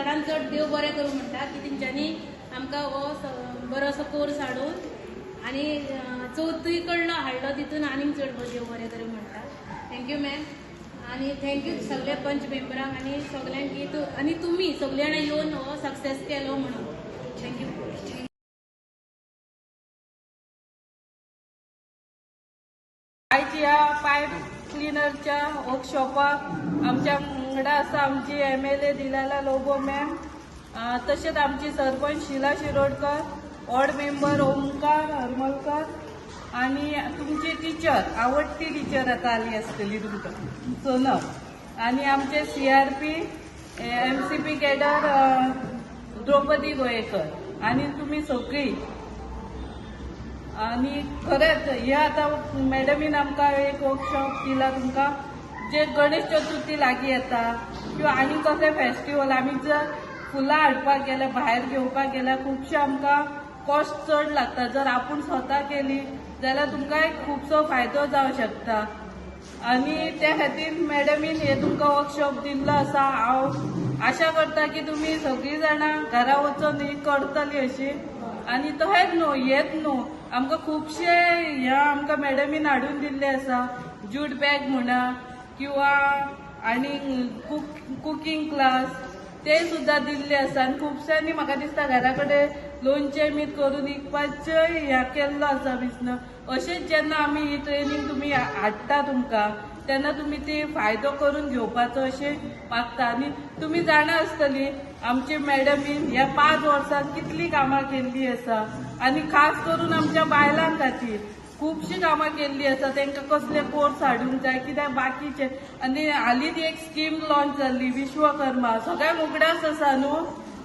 चडांत चड देव बरें करूं म्हणटा की तेंच्यांनी आमकां हो बरोसो कोर्स हाडून आनी चवथी कडलो हाडलो तितून आनीक चड देव बरें करूं म्हणटा. Thank you ma'am. आणि थँक्यू सगळे पंच मेंबरांक आनी सगळ्यांक की आनी तुमी सगळे जाणां येवन हो सक्सेस केलो म्हणून. थँक्यू. आयज ह्या पायप क्लिनरच्या वर्कशॉपाक आमच्या वांगडा आसा आमची MLA दिलाला लोबो मॅम, तशेंच आमची सरपंच शीला शिरोडकर, वॉर्ड मेंबर ओमकार हरमलकर आनी तुमची टीचर आवडटी टीचर आतां आली आसतली तुमकां सोनम, आनी आमचे CRP MCP कॅडर द्रौपदी गोयेकर आनी तुमी सगळीं. आणि खरेंच हे आतां मॅडमीन आमकां एक वर्कशॉप दिला तुमकां जे गणेश चतुर्थी लागीं येता किंवा आनी कसले फेस्टिवल आमी जर फुलां हाडपाक गेल्यार भायर घेवपाक गेल्यार खुबशे आमकां कॉस्ट चड लागता. जर आपूण स्वता केली जाल्यार तुमकां एक खुबसो फायदो जावंक शकता. आनी त्या खातीर मॅडमीन हे तुमकां वर्कशॉप दिल्लो आसा. हांव आशा करता की तुमी सगळीं जाणां घरा वचून ही करतली अशी. आनी तशेंच न्हू हेच न्हू आमकां खुबशे ह्या आमकां मॅडमीन हाडून दिल्ले आसा. जूट बॅग म्हणा किंवा आनी कुकिंग क्लास ते सुद्दां दिल्ले आसा. आनी खुबश्यांनी म्हाका दिसता घरा कडेन लोणचें मीठ करून विकपाचो ह्या केल्लो आसा बिझनस. अशेंच जेन्ना आमी ही ट्रेनिंग तुमी हाडटा तुमकां तेन्ना तुमी ती फायदो करून घेवपाचो अशें मागता. आनी तुमी जाणा आसतली आमची मॅडमीन ह्या 5 वर्सांत कितली कामां केल्ली आसा आनी खास करून आमच्या बायलां खातीर खुबशी कामां केल्ली आसा. तांकां कसले कोर्स हाडूंक जाय कित्याक बाकीचे. आनी हालींच एक स्कीम लॉन्च जाल्ली विश्वकर्मा, सगळ्यांक उगडास आसा न्हू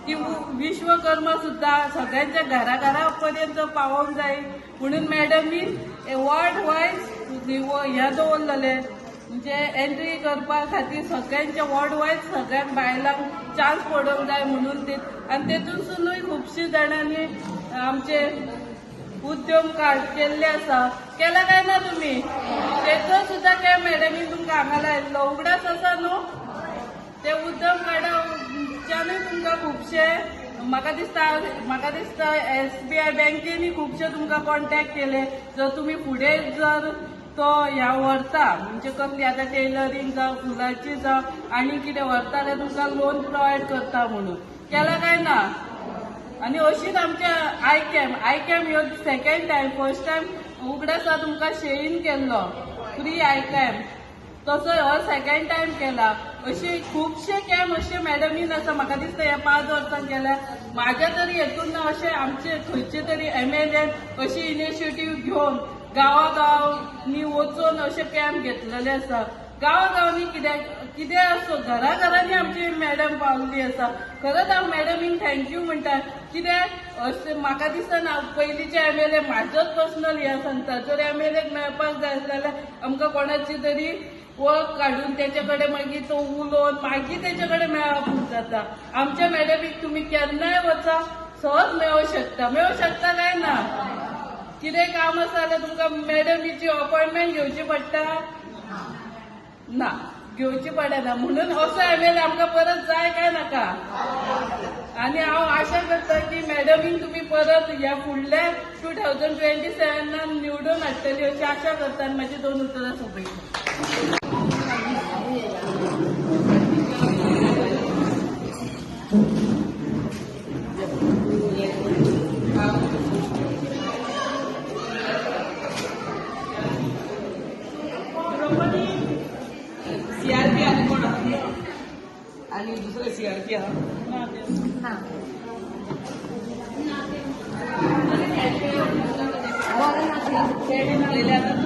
ती विश्वकर्मा सुद्दां सगळ्यांच्या घरा पर्यंत पावोंक जाय म्हणून मॅडमीन वॉर्ड वायज ह्या दवरलेले म्हणजे एंट्री करपा खातीर सगळ्यांच्या वॉर्ड वायज सगळ्यांक बायलांक चान्स पडोवंक जाय म्हणून ते. आनी तेतूनसूनय खुबशीं जाणांनी आमचे उद्यम कार्ड केल्ले आसा. केला काय ना तुमी तेचो सुद्दां त्या मॅडमीन तुमकां हांगा लायल्लो उगडास आसा न्हू. ते उद्यम कार्डाच्यानूय तुमकां खुबशे म्हाका दिसता SBI बँकेनी खुबशे तुमकां कॉन्टॅक्ट केले. जर तुमी फुडें जर तो ह्या व्हरता म्हणजे कसली आतां टेलरींग जावं फुलाची जावं आनी कितें व्हरता जाल्यार तुमकां लोन प्रोवायड करता म्हणून. केला काय ना. आनी अशीच आमच्या आयकॅम ह्यो सेकंड टायम, फर्स्ट टायम उगडासा तुमकां शेळीन केल्लो फ्री आयकॅम, तसो हो सेकंड टायम केला. अशे खुबशे कॅम्प अशे मॅडमीन आसा. म्हाका दिसता ह्या 5 वर्सांक केल्या. म्हाज्या तरी हेतून अशे आमचे खंयचे तरी MLA अशी इनिशिएटीव घेवन गांवांनी वचून अशे कॅम्प घेतलेले आसा. गांवांनी कितें आसो घरांनी आमची मॅडम पावल्ली आसा. खरंच हांव मॅडमीक थँक्यू म्हणटा. कित्याक अशें म्हाका दिसता ना पयलींचे MLA म्हाजोच पर्सनल हे सांगता जर MLAक मेळपाक जाय जाल्यार आमकां कोणाची तरी वळख काडून तेचे कडेन मागीर तो उलोवन मागीर तेचे कडेन मेळप जाता. आमच्या मॅडमीक तुमी केन्नाय वचा सहज मेळूंक शकता काय ना. कितें काम आसा जाल्यार तुमकां मॅडमीची अपॉइंटमेंट घेवची पडटा ना, घेवची पडना. म्हणून असो MLA आमकां परत जाय काय नाका. आनी हांव आशा करता की मॅडमीक तुमी परत ह्या फुडल्या 2027 निवडून हाडटली अशी आशा करता. आनी म्हाजी 2 उतरां सोंपयता. CRP आणि कोण आणि दुसरे CRP आलेले आता